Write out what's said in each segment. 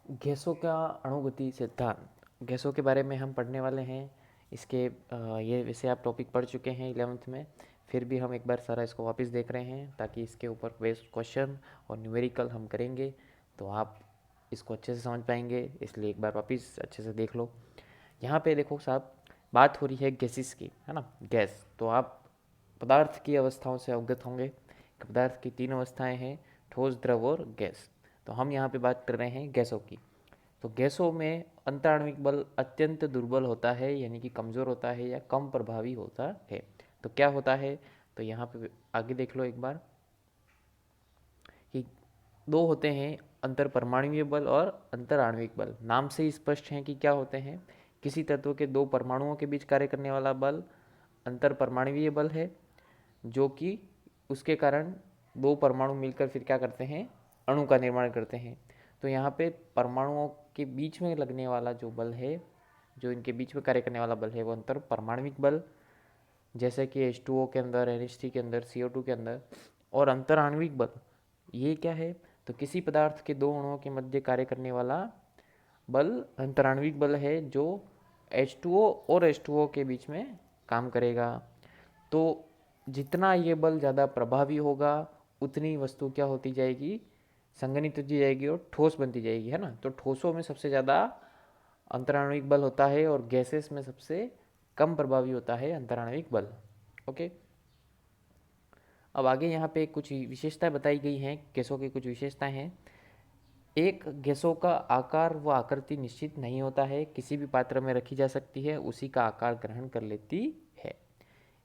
गैसों का अणुगति सिद्धांत, गैसों के बारे में हम पढ़ने वाले हैं। इसके ये वैसे आप टॉपिक पढ़ चुके हैं 11th में, फिर भी हम एक बार सारा इसको वापस देख रहे हैं ताकि इसके ऊपर बेस्ड क्वेश्चन और न्यूमेरिकल हम करेंगे तो आप इसको अच्छे से समझ पाएंगे। इसलिए एक बार वापस अच्छे से देख लो। यहाँ पे देखो साहब, बात हो रही है गैसेस की, है ना। गैस तो आप पदार्थ की अवस्थाओं से अवगत होंगे। पदार्थ की 3 अवस्थाएं हैं, ठोस, द्रव और गैस। तो हम यहाँ पे बात कर रहे हैं गैसों की। तो गैसों में अंतराण्विक बल अत्यंत दुर्बल होता है, यानी कि कमज़ोर होता है या कम प्रभावी होता है। तो क्या होता है, तो यहाँ पे आगे देख लो एक बार कि 2 होते हैं, अंतर परमाणुवीय बल और अंतर आणविक बल। नाम से ही स्पष्ट है कि क्या होते हैं। किसी तत्व के 2 परमाणुओं के बीच कार्य करने वाला बल अंतर परमाणुवीय बल है, जो कि उसके कारण 2 परमाणु मिलकर फिर क्या करते हैं, अणु का निर्माण करते हैं। तो यहाँ पे परमाणुओं के बीच में लगने वाला जो बल है, जो इनके बीच में कार्य करने वाला बल है, वो अंतर परमाणविक बल, जैसे कि H2O के अंदर, NH3 के अंदर, CO2 के अंदर। और अंतर आणविक बल ये क्या है, तो किसी पदार्थ के 2 अणुओं के मध्य कार्य करने वाला बल अंतराण्विक बल है, जो H2O और H2O के बीच में काम करेगा। तो जितना ये बल ज़्यादा प्रभावी होगा, उतनी वस्तु क्या होती जाएगी, संघनित होती जाएगी और ठोस बनती जाएगी, है ना। तो ठोसों में सबसे ज़्यादा अंतराण्विक बल होता है और गैसेस में सबसे कम प्रभावी होता है अंतराण्विक बल। ओके, अब आगे यहाँ पे कुछ विशेषताएं बताई गई हैं, गैसों की कुछ विशेषताएं हैं। एक, गैसों का आकार व आकृति निश्चित नहीं होता है, किसी भी पात्र में रखी जा सकती है, उसी का आकार ग्रहण कर लेती है।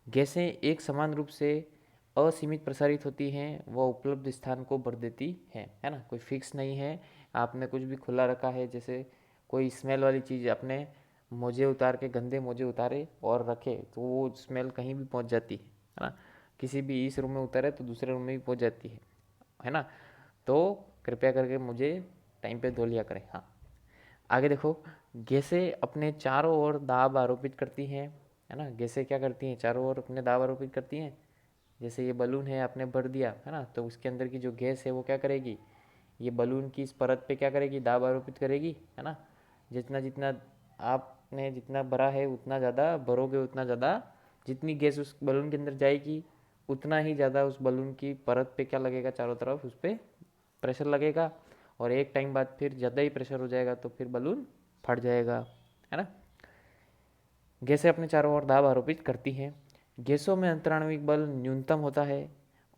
गैसें एक समान रूप से असीमित प्रसारित होती हैं, वह उपलब्ध स्थान को भर देती हैं, है ना। कोई फिक्स नहीं है, आपने कुछ भी खुला रखा है, जैसे कोई स्मेल वाली चीज़ अपने मोजे उतार के, गंदे मोजे उतारे और रखे, तो वो स्मेल कहीं भी पहुंच जाती है ना। किसी भी इस रूम में उतारे तो दूसरे रूम में भी पहुंच जाती है ना। तो कृपया करके मुझे टाइम पे धो लिया करें। हाँ, आगे देखो, गैसें अपने चारों ओर दाब आरोपित करती हैं, है ना। गैसें क्या करती हैं, चारों ओर अपने दाब आरोपित करती हैं। जैसे ये बलून है, आपने भर दिया, है ना, तो उसके अंदर की जो गैस है वो क्या करेगी, ये बलून की इस परत पे क्या करेगी, दाब आरोपित करेगी, है ना। जितना जितना आपने जितना भरा है उतना ज़्यादा भरोगे, उतना ज़्यादा जितनी गैस उस बलून के अंदर जाएगी, उतना ही ज़्यादा उस बलून की परत पे क्या लगेगा, चारों तरफ उस पर प्रेशर लगेगा। और एक टाइम बाद फिर ज़्यादा ही प्रेशर हो जाएगा तो फिर बलून फट जाएगा, है ना। गैसें अपने चारों ओर दाब आरोपित करती हैं। गैसों में अंतराण्विक बल न्यूनतम होता है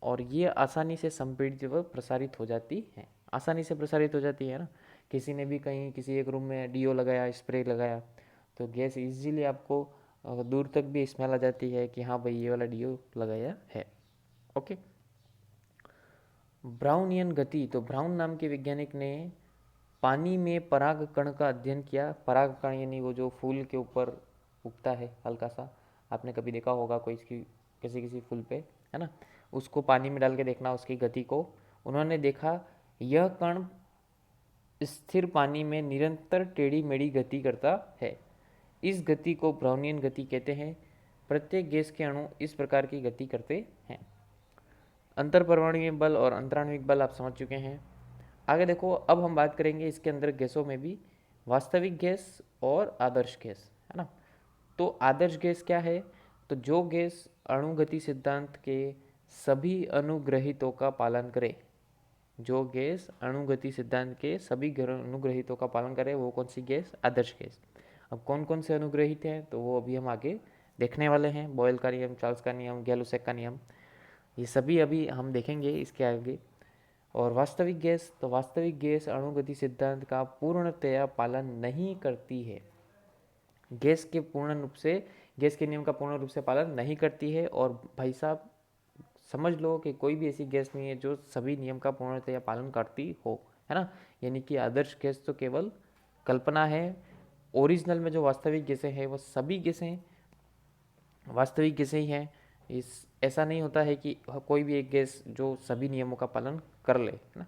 और ये आसानी से संपीड़ित व प्रसारित हो जाती है। आसानी से प्रसारित हो जाती है ना। किसी ने भी कहीं किसी एक रूम में डीओ लगाया, स्प्रे लगाया, तो गैस इजीली आपको दूर तक भी स्मेल आ जाती है कि हाँ भाई ये वाला डीओ लगाया है। ओके, ब्राउनियन गति, तो ब्राउन नाम के वैज्ञानिक ने पानी में पराग कण का अध्ययन किया। पराग कण यानी वो जो फूल के ऊपर उगता है हल्का सा, आपने कभी देखा होगा कोई इसकी किसी किसी फूल पे, है ना। उसको पानी में डाल के देखना उसकी गति को। उन्होंने देखा यह कण स्थिर पानी में निरंतर टेढ़ी मेढ़ी गति करता है। इस गति को ब्राउनियन गति कहते हैं। प्रत्येक गैस के अणु इस प्रकार की गति करते हैं। अंतर परमाणुवीय बल और अंतराण्विक बल आप समझ चुके हैं। आगे देखो, अब हम बात करेंगे इसके अंदर गैसों में भी वास्तविक गैस और आदर्श गैस, है ना। तो आदर्श गैस क्या है, तो जो गैस अणुगति सिद्धांत के सभी अनुग्रहितों का पालन करे। जो गैस अणुगति सिद्धांत के सभी अनुग्रहितों का पालन करे वो कौन सी गैस, आदर्श गैस। अब कौन कौन से अनुग्रहित हैं तो वो अभी हम आगे देखने वाले हैं। बॉयल का नियम, चार्ल्स का नियम, गैलुसेक का नियम, ये सभी अभी हम देखेंगे इसके आगे। और वास्तविक गैस, तो वास्तविक गैस अणुगति सिद्धांत का पूर्णतया पालन नहीं करती है। गैस के नियम का पूर्ण रूप से पालन नहीं करती है। और भाई साहब समझ लो कि कोई भी ऐसी गैस नहीं है जो सभी नियम का पूर्णतया पालन करती हो, है ना। यानी कि आदर्श गैस तो केवल कल्पना है। ओरिजिनल में जो वास्तविक गैसें हैं वो सभी गैसें वास्तविक गैसें ही हैं। इस ऐसा नहीं होता है कि कोई भी एक गैस जो सभी नियमों का पालन कर ले, है ना।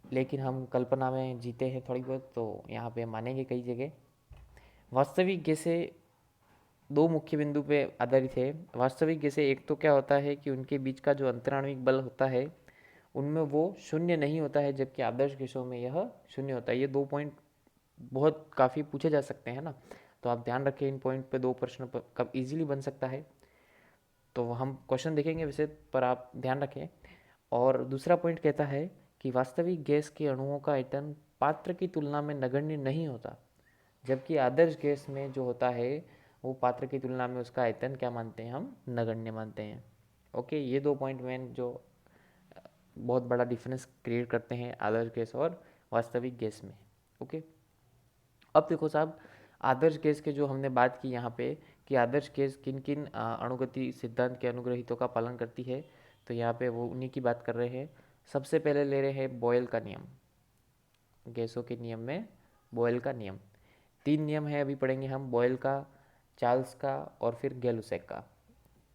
लेकिन हम कल्पना में जीते हैं थोड़ी बहुत, तो यहाँ पे मानेंगे कई जगह। वास्तविक गैसें 2 मुख्य बिंदु पे आधारित है। वास्तविक गैसें एक तो क्या होता है कि उनके बीच का जो अंतराण्विक बल होता है उनमें वो शून्य नहीं होता है, जबकि आदर्श गैसों में यह शून्य होता है। ये 2 पॉइंट बहुत काफ़ी पूछे जा सकते हैं ना, तो आप ध्यान रखें इन पॉइंट पे, 2 प्रश्न कब इजीली बन सकता है। तो हम क्वेश्चन देखेंगे वैसे, पर आप ध्यान रखें। और दूसरा पॉइंट कहता है कि वास्तविक गैस के अणुओं का आयतन पात्र की तुलना में नगण्य नहीं होता, जबकि आदर्श गैस में जो होता है वो पात्र की तुलना में उसका आयतन क्या मानते हैं, हम नगण्य मानते हैं। ओके, ये 2 पॉइंट मेन जो बहुत बड़ा डिफरेंस क्रिएट करते हैं आदर्श गैस और वास्तविक गैस में। ओके, अब देखो साहब, आदर्श गैस के जो हमने बात की यहाँ पे कि आदर्श गैस किन किन अणुगति सिद्धांत के अनुग्रहितों का पालन करती है, तो यहाँ पे वो उन्हीं की बात कर रहे हैं। सबसे पहले ले रहे हैं बॉयल का नियम। गैसों के नियम में बॉयल का नियम 3 नियम है, अभी पढ़ेंगे हम, बॉयल का, चार्ल्स का और फिर गैलुसेक का।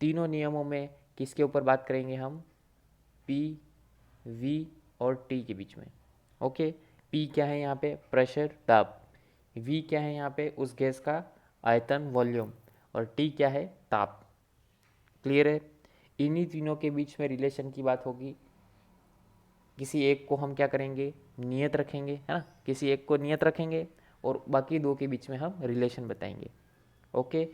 तीनों नियमों में किसके ऊपर बात करेंगे हम, पी, वी और टी के बीच में। ओके, पी क्या है यहाँ पे, प्रेशर, दाब। वी क्या है यहाँ पे, उस गैस का आयतन, वॉल्यूम। और टी क्या है, ताप। क्लियर है। इन्हीं तीनों के बीच में रिलेशन की बात होगी। किसी एक को हम क्या करेंगे, नियत रखेंगे, है ना, किसी एक को नियत रखेंगे और बाकी 2 के बीच में हम रिलेशन बताएंगे। ओके,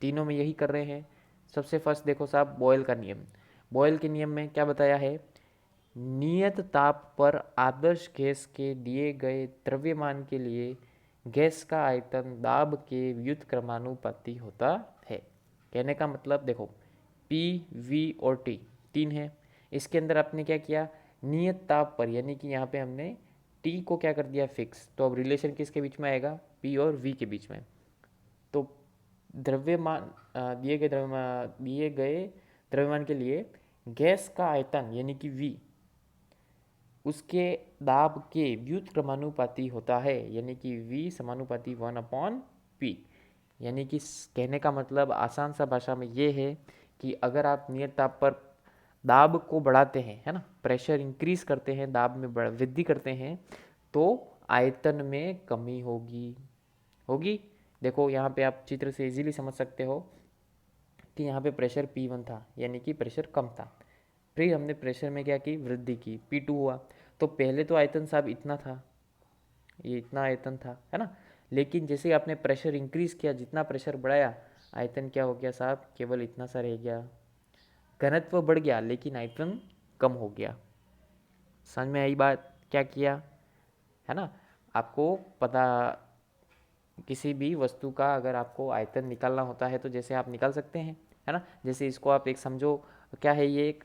तीनों में यही कर रहे हैं। सबसे फर्स्ट देखो साहब, बॉयल का नियम। बॉयल के नियम में क्या बताया है, नियत ताप पर आदर्श गैस के दिए गए द्रव्यमान के लिए गैस का आयतन दाब के व्युत्क्रमानुपाती होता है। कहने का मतलब देखो, पी, वी और टी 3 है, इसके अंदर आपने क्या किया, नियत ताप पर, यानी कि यहाँ पे हमने टी को क्या कर दिया, फिक्स। तो अब रिलेशन किसके बीच में आएगा, पी और वी के बीच में। तो द्रव्यमान दिए गए द्रव्यमान के लिए गैस का आयतन यानी कि वी उसके दाब के व्युत्क्रमानुपाती होता है, यानी कि V समानुपाती 1/P। यानी कि कहने का मतलब आसान सा भाषा में ये है कि अगर आप नियत ताप पर दाब को बढ़ाते हैं, है ना, प्रेशर इंक्रीज करते हैं, दाब में वृद्धि करते हैं, तो आयतन में कमी होगी। देखो यहाँ पे आप चित्र से इजीली समझ सकते हो कि यहाँ पे प्रेशर P1 था, यानी कि प्रेशर कम था। फिर हमने प्रेशर में क्या की, वृद्धि की, P2 हुआ। तो पहले तो आयतन साहब इतना था, ये इतना आयतन था, है ना, लेकिन जैसे आपने प्रेशर इंक्रीज किया, जितना प्रेशर बढ़ाया, आयतन क्या हो गया साहब, केवल इतना सा रह गया। घनत्व बढ़ गया लेकिन आयतन कम हो गया। समझ में आई बात, क्या किया, है ना। आपको पता, किसी भी वस्तु का अगर आपको आयतन निकालना होता है तो जैसे आप निकाल सकते हैं, है ना। जैसे इसको आप एक समझो, क्या है ये, एक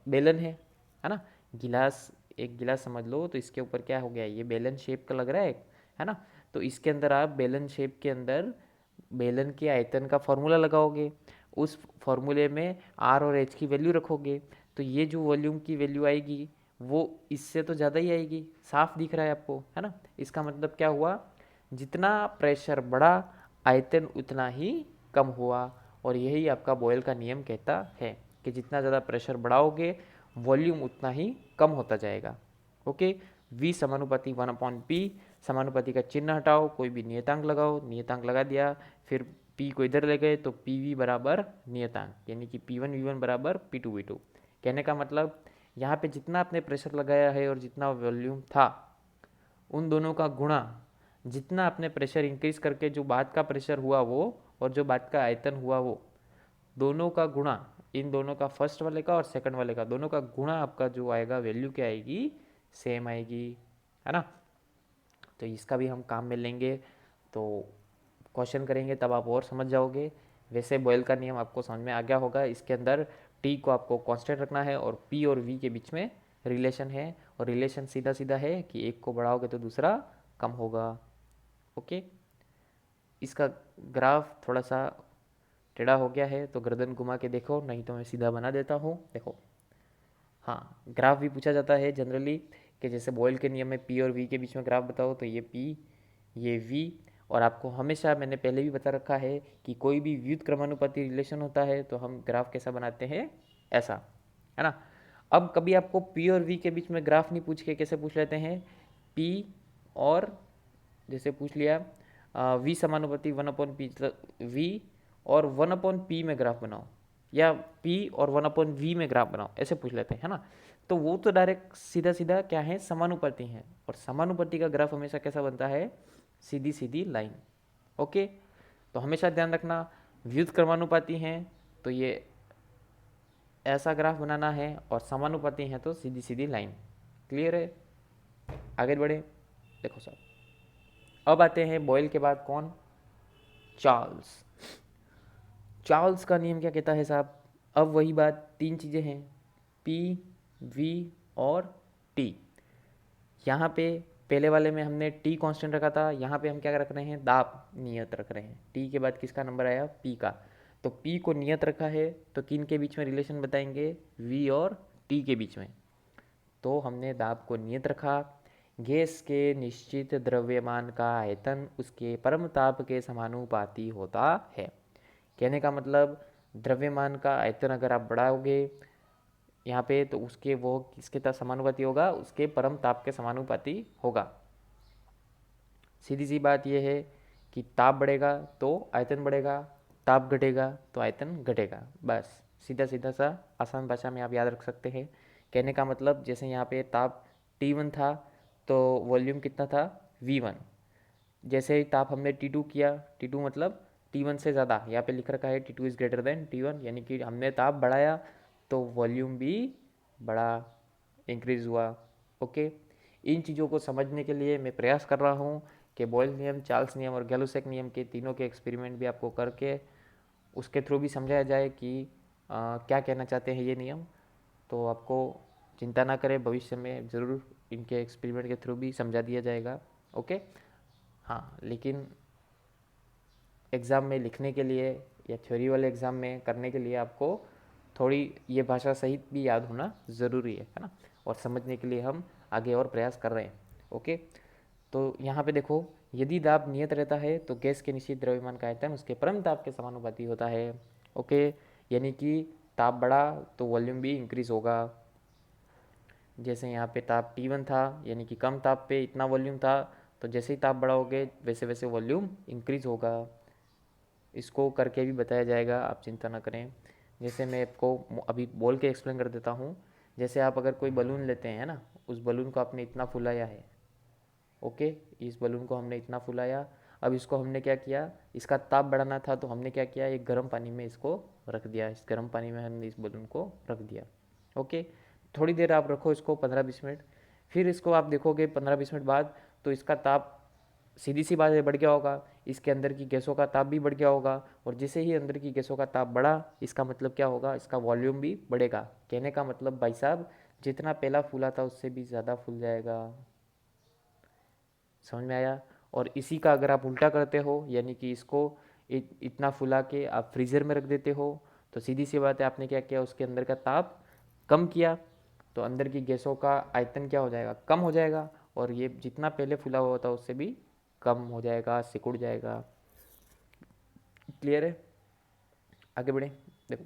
बेलन है ना, गिलास, एक गिलास समझ लो, तो इसके ऊपर क्या हो गया, ये बेलन शेप का लग रहा है ना। तो इसके अंदर आप बेलन शेप के अंदर बेलन के आयतन का फॉर्मूला लगाओगे, उस फॉर्मूले में आर और एच की वैल्यू रखोगे, तो ये जो वॉल्यूम की वैल्यू आएगी वो इससे तो ज़्यादा ही आएगी। साफ दिख रहा है आपको, है ना। इसका मतलब क्या हुआ, जितना प्रेशर बढ़ा आयतन उतना ही कम हुआ। और यही आपका बॉयल का नियम कहता है कि जितना ज़्यादा प्रेशर बढ़ाओगे वॉल्यूम उतना ही कम होता जाएगा। ओके, V समानुपाती 1/P, समानुपाती का चिन्ह हटाओ, कोई भी नियतांक लगाओ, नियतांक लगा दिया, फिर P को इधर ले गए तो PV बराबर नियतांक, यानी कि P1 V1 बराबर P2 V2। कहने का मतलब यहाँ पे जितना आपने प्रेशर लगाया है और जितना वॉल्यूम था, उन दोनों का गुणा, जितना आपने प्रेशर इंक्रीज करके जो बाद का प्रेशर हुआ वो, और जो बाद का आयतन हुआ वो, दोनों का गुणा, इन दोनों का, फर्स्ट वाले का और सेकंड वाले का, दोनों का गुणा आपका जो आएगा, वैल्यू क्या आएगी, सेम आएगी, है ना। तो इसका भी हम काम में लेंगे, तो क्वेश्चन करेंगे तब आप और समझ जाओगे। वैसे बॉयल का नियम आपको समझ में आ गया होगा। इसके अंदर टी को आपको कांस्टेंट रखना है और पी और वी के बीच में रिलेशन है, और रिलेशन सीधा सीधा है कि एक को बढ़ाओगे तो दूसरा कम होगा। ओके, इसका ग्राफ थोड़ा सा टेढ़ा हो गया है तो गर्दन घुमा के देखो, नहीं तो मैं सीधा बना देता हूँ। देखो, हाँ, ग्राफ भी पूछा जाता है जनरली कि जैसे बॉयल के नियम में पी और वी के बीच में ग्राफ बताओ, तो ये पी, ये वी। और आपको हमेशा, मैंने पहले भी बता रखा है कि कोई भी व्युत्क्रमानुपाती रिलेशन होता है तो हम ग्राफ कैसा बनाते हैं, ऐसा, है ना। अब कभी आपको पी और वी के बीच में ग्राफ नहीं पूछ के कैसे पूछ लेते हैं, पी और, जैसे पूछ लिया वी समानुपाती 1/P, वी और 1/P में ग्राफ बनाओ, या P और 1/V में ग्राफ बनाओ, ऐसे पूछ लेते हैं, है ना। तो वो तो डायरेक्ट सीधा सीधा क्या है, समानुपाती हैं, और समानुपाती का ग्राफ हमेशा कैसा बनता है, सीधी सीधी लाइन। ओके, तो हमेशा ध्यान रखना व्युत्क्रमानुपाती हैं तो ये ऐसा ग्राफ बनाना है, और समानुपाती हैं तो सीधी सीधी लाइन। क्लियर है, आगे बढ़े। देखो साहब, अब आते हैं बॉयल के बाद कौन, चार्ल्स। चार्ल्स का नियम क्या कहता है साहब, अब वही बात, तीन चीज़ें हैं, पी, वी और टी। यहाँ पे पहले वाले में हमने टी कांस्टेंट रखा था, यहाँ पे हम क्या रख रहे हैं, दाब नियत रख रहे हैं। टी के बाद किसका नंबर आया, पी का। तो पी को नियत रखा है तो किन के बीच में रिलेशन बताएंगे, वी और टी के बीच में। तो हमने दाब को नियत रखा, गैस के निश्चित द्रव्यमान का आयतन उसके परम ताप के समानुपाती होता है। कहने का मतलब द्रव्यमान का आयतन अगर आप बढ़ाओगे यहाँ पे तो उसके वो किसके साथ समानुपाती होगा, उसके परम ताप के समानुपाती होगा। सीधी सी बात यह है कि ताप बढ़ेगा तो आयतन बढ़ेगा, ताप घटेगा तो आयतन घटेगा। बस सीधा सीधा सा आसान भाषा में आप याद रख सकते हैं। कहने का मतलब जैसे यहाँ पे ताप T1 था तो वॉल्यूम कितना था, V1। जैसे ही ताप हमने T2 किया, T2 मतलब T1 से ज़्यादा, यहाँ पे लिख रखा है T2 is greater than T1, यानी कि हमने ताप बढ़ाया तो वॉल्यूम भी बड़ा इंक्रीज़ हुआ। ओके, इन चीज़ों को समझने के लिए मैं प्रयास कर रहा हूँ कि बॉयल नियम, चार्ल्स नियम और गैलुसेक नियम के तीनों के एक्सपेरिमेंट भी आपको करके उसके थ्रू भी समझाया जाए कि क्या कहना चाहते हैं ये नियम। तो आपको चिंता ना करें, भविष्य में ज़रूर इनके एक्सपेरिमेंट के थ्रू भी समझा दिया जाएगा। ओके, हाँ, लेकिन एग्ज़ाम में लिखने के लिए या थ्योरी वाले एग्ज़ाम में करने के लिए आपको थोड़ी ये भाषा सहित भी याद होना ज़रूरी है ना, और समझने के लिए हम आगे और प्रयास कर रहे हैं। ओके, तो यहाँ पे देखो, यदि दाब नियत रहता है तो गैस के निश्चित द्रव्यमान का आयतन उसके परम ताप के समानुपाती होता है। ओके, यानी कि ताप बढ़ा तो वॉल्यूम भी इंक्रीज होगा। जैसे यहाँ पे ताप T1 था, यानी कि कम ताप पे इतना वॉल्यूम था, तो जैसे ही ताप बढ़ाओगे वैसे वैसे वॉल्यूम इंक्रीज होगा। इसको करके भी बताया जाएगा, आप चिंता ना करें। जैसे मैं आपको अभी बोल के एक्सप्लेन कर देता हूँ। जैसे आप अगर कोई बलून लेते हैं ना, उस बलून को आपने इतना फुलाया है। ओके, इस बलून को हमने इतना फुलाया, अब इसको हमने क्या किया, इसका ताप बढ़ाना था तो हमने क्या किया, एक गर्म पानी में इसको रख दिया। इस गर्म पानी में हमने इस बलून को रख दिया। ओके, थोड़ी देर आप रखो इसको, 15-20 मिनट। फिर इसको आप देखोगे 15-20 मिनट बाद तो इसका ताप, सीधी सी बात है, बढ़ गया होगा। इसके अंदर की गैसों का ताप भी बढ़ गया होगा, और जैसे ही अंदर की गैसों का ताप बढ़ा, इसका मतलब क्या होगा, इसका वॉल्यूम भी बढ़ेगा। कहने का मतलब भाई साहब, जितना पहला फूला था उससे भी ज़्यादा फूल जाएगा। समझ में आया। और इसी का अगर आप उल्टा करते हो, यानी कि इसको इतना फुला के आप फ्रीज़र में रख देते हो, तो सीधी सी बात है, आपने क्या किया, उसके अंदर का ताप कम किया, तो अंदर की गैसों का आयतन क्या हो जाएगा, कम हो जाएगा, और ये जितना पहले फुला हुआ था उससे भी कम हो जाएगा, सिकुड़ जाएगा। क्लियर है, आगे बढ़े। देखो,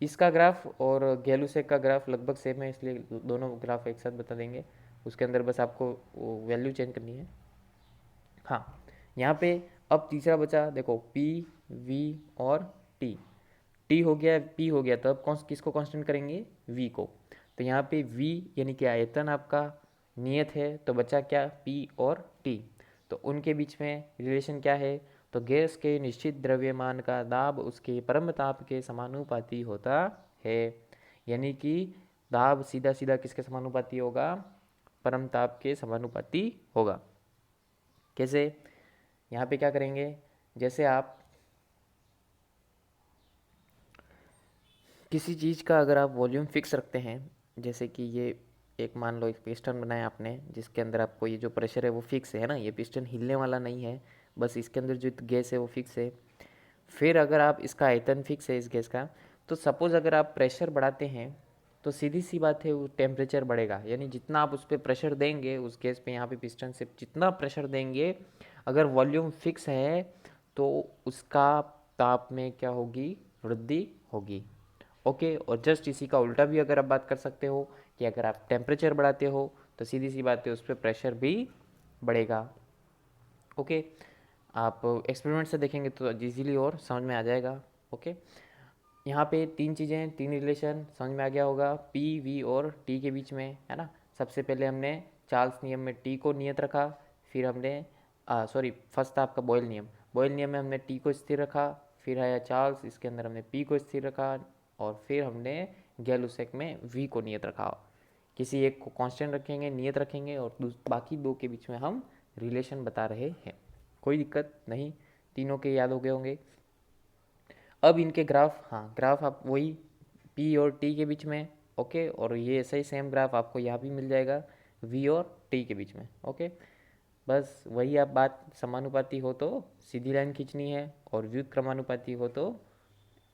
इसका ग्राफ और गैलुसेक का ग्राफ लगभग सेम है, इसलिए दोनों ग्राफ एक साथ बता देंगे। उसके अंदर बस आपको वैल्यू चेंज करनी है। हाँ, यहाँ पे अब तीसरा बचा, देखो पी, वी और टी। टी हो गया, पी हो गया, तो अब कौन किसको कांस्टेंट करेंगे, वी को। तो यहाँ पे वी यानी कि आयतन आपका नियत है, तो बचा क्या, पी और टी। तो उनके बीच में रिलेशन क्या है, तो गैस के निश्चित द्रव्यमान का दाब उसके परम ताप के समानुपाती होता है। यानी कि दाब सीधा सीधा किसके समानुपाती होगा, परम ताप के समानुपाती होगा। कैसे, यहाँ पे क्या करेंगे, जैसे आप किसी चीज़ का अगर आप वॉल्यूम फिक्स रखते हैं, जैसे कि ये एक मान लो एक पिस्टन बनाया आपने, जिसके अंदर आपको ये जो प्रेशर है वो फिक्स है ना, ये पिस्टन हिलने वाला नहीं है, बस इसके अंदर जो गैस है वो फिक्स है। फिर अगर आप इसका आयतन फिक्स है इस गैस का, तो सपोज़ अगर आप प्रेशर बढ़ाते हैं तो सीधी सी बात है वो टेम्परेचर बढ़ेगा। यानी जितना आप उस पर प्रेशर देंगे, उस गैस पे यहाँ पे पिस्टन से जितना प्रेशर देंगे, अगर वॉल्यूम फिक्स है तो उसका ताप में क्या होगी, वृद्धि होगी। ओके, और जस्ट इसी का उल्टा भी अगर आप बात कर सकते हो कि अगर आप टेम्परेचर बढ़ाते हो तो सीधी सी बात है उस पर प्रेशर भी बढ़ेगा। ओके, आप एक्सपेरिमेंट से देखेंगे तो इजीली और समझ में आ जाएगा। ओके, यहाँ पे तीन चीज़ें, तीन रिलेशन समझ में आ गया होगा, पी वी और टी के बीच में, है ना। सबसे पहले हमने चार्ल्स नियम में टी को नियत रखा, फिर हमने फर्स्ट था आपका बॉयल नियम। बॉयल नियम में हमने टी को स्थिर रखा, फिर आया चार्ल्स, इसके अंदर हमने पी को स्थिर रखा, और फिर हमने गैलुसेक में वी को नियत रखा। किसी एक को कांस्टेंट रखेंगे, नियत रखेंगे, और बाकी दो के बीच में हम रिलेशन बता रहे हैं। कोई दिक्कत नहीं, तीनों के याद हो गए होंगे। अब इनके ग्राफ, हाँ ग्राफ आप वही पी और टी के बीच में, ओके, और ये ऐसा ही सेम ग्राफ आपको यहाँ भी मिल जाएगा वी और टी के बीच में, ओके। बस वही आप बात, समानुपाती हो तो सीधी लाइन खींचनी है, और व्युत्क्रमानुपाती हो तो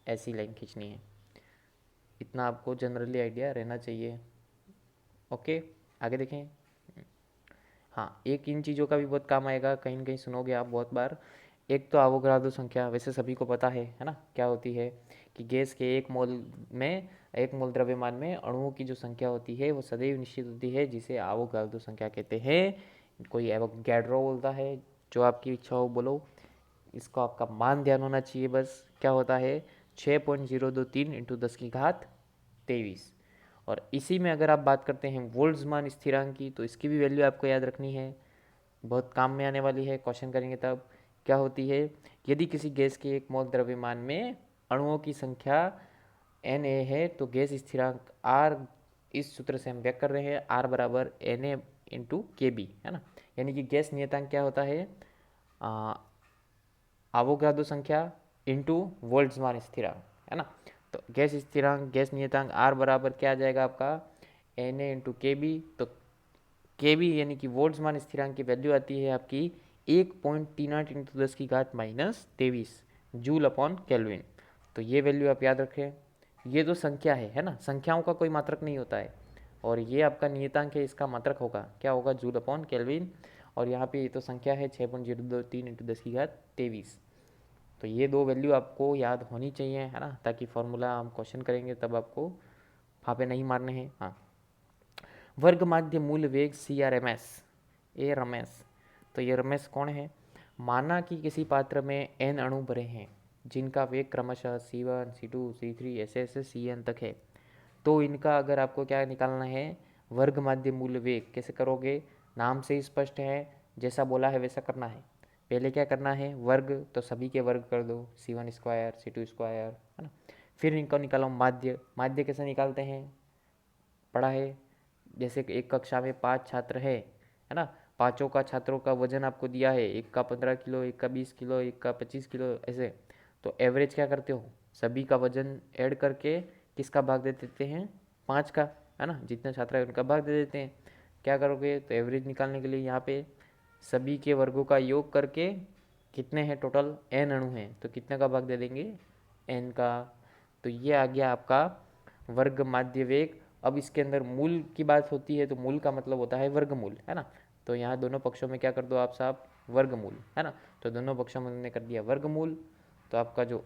ऐसी लाइन खींचनी है। इतना आपको जनरली आइडिया रहना चाहिए, ओके। आगे देखें। हाँ, एक इन चीज़ों का भी बहुत काम आएगा, कहीं न कहीं सुनोगे आप बहुत बार। एक तो अवोगाद्रो संख्या, वैसे सभी को पता है ना, क्या होती है कि गैस के एक मोल में, एक मोल द्रव्यमान में अणुओं की जो संख्या होती है वो सदैव निश्चित होती है, जिसे अवोगाद्रो संख्या कहते हैं। कोई एवोगैड्रो बोलता है, जो आपकी इच्छा हो बोलो। इसको आपका मान ध्यान होना चाहिए बस, क्या होता है 6.023 इंटू 10⁻23। और इसी में अगर आप बात करते हैं बोल्ट्जमान स्थिरांक की, तो इसकी भी वैल्यू आपको याद रखनी है, बहुत काम में आने वाली है, क्वेश्चन करेंगे तब। क्या होती है, यदि किसी गैस के एक मोल द्रव्यमान में अणुओं की संख्या Na है, तो गैस स्थिरांक R, इस सूत्र से हम व्यक्त कर रहे हैं, R बराबर Na इंटू के बी, है ना। यानी कि गैस नियतांक क्या होता है, अवोगाद्रो संख्या इंटू बोल्ट्जमान स्थिरांक, है ना। तो गैस स्थिरांक, गैस नियतांक R बराबर क्या आ जाएगा आपका Na इंटू के बी। तो के बी यानी कि बोल्ट्जमान स्थिरांक की वैल्यू आती है आपकी 1.38 इंटू 10⁻23 जूल अपॉन केल्विन। तो ये वैल्यू आप याद रखें। ये तो संख्या है ना, संख्याओं का कोई मात्रक नहीं होता है, और ये आपका नियतांक है, इसका मात्रक होगा, क्या होगा, जूल अपॉन केल्विन। और यहाँ पे ये तो संख्या है 6.023 इंटू 10⁻23। तो ये दो वैल्यू आपको याद होनी चाहिए, है ना, ताकि फॉर्मूला हम क्वेश्चन करेंगे तब आपको फापे नहीं मारने हैं। हाँ, वर्ग माध्य मूल वेग CRMS, ए रमेश। तो ये रमेश कौन है, माना कि किसी पात्र में n अणु भरे हैं, जिनका वेग क्रमशः C1 C2 C3 ऐसे ऐसे Cn तक है। तो इनका अगर आपको क्या निकालना है, वर्ग माध्य मूल वेग, कैसे करोगे, नाम से ही स्पष्ट है, जैसा बोला है वैसा करना है। पहले क्या करना है, वर्ग, तो सभी के वर्ग कर दो, C1 स्क्वायर C2 स्क्वायर, है ना। फिर इनको निकालो माध्य। माध्य कैसे निकालते हैं, पढ़ा है। जैसे कि एक कक्षा में 5 छात्र है ना, पांचों का छात्रों का वजन आपको दिया है, एक का 15 किलो, एक का 20 किलो, एक का 25 किलो, ऐसे। तो एवरेज क्या करते हो, सभी का वजन ऐड करके किसका भाग दे देते हैं, 5 का, है ना, जितने छात्र है उनका भाग दे देते हैं। क्या करोगे, तो एवरेज निकालने के लिए यहाँ पे सभी के वर्गों का योग करके, कितने हैं टोटल, n अणु हैं, तो कितने का भाग दे देंगे, n का। तो ये आ गया आपका वर्ग माध्य वेग। अब इसके अंदर मूल की बात होती है, तो मूल का मतलब होता है वर्गमूल, है ना। तो यहाँ दोनों पक्षों में क्या कर दो आप साहब, वर्गमूल, है ना। तो दोनों पक्षों में हमने कर दिया वर्गमूल। तो आपका जो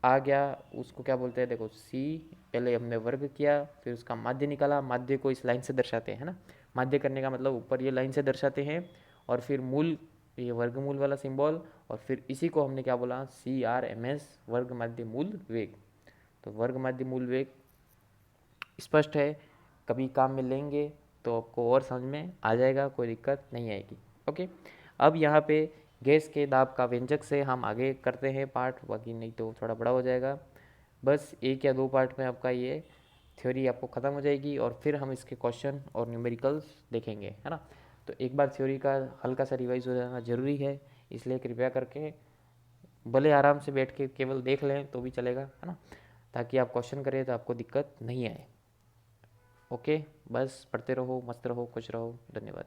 आ गया उसको क्या बोलते हैं, देखो C, पहले हमने वर्ग किया, फिर उसका माध्य निकाला, माध्य को इस लाइन से दर्शाते हैं, है ना। माध्य करने का मतलब ऊपर ये लाइन से दर्शाते हैं, और फिर मूल, ये वर्गमूल वाला सिंबल, और फिर इसी को हमने क्या बोला, CRMS, वर्ग माध्य मूल वेग। तो वर्ग माध्य मूल वेग स्पष्ट है, कभी काम में लेंगे तो आपको और समझ में आ जाएगा, कोई दिक्कत नहीं आएगी, ओके। अब यहाँ पे गैस के दाब का व्यंजक से हम आगे करते हैं पार्ट, बाकी नहीं तो थोड़ा बड़ा हो जाएगा। बस एक या दो पार्ट में आपका ये थ्योरी आपको ख़त्म हो जाएगी, और फिर हम इसके क्वेश्चन और न्यूमेरिकल्स देखेंगे, है ना। तो एक बार थ्योरी का हल्का सा रिवाइज हो जाना ज़रूरी है, इसलिए कृपया करके भले आराम से बैठ के केवल देख लें तो भी चलेगा, है ना, ताकि आप क्वेश्चन करें तो आपको दिक्कत नहीं आए। ओके, बस पढ़ते रहो, मस्त रहो, खुश रहो, धन्यवाद।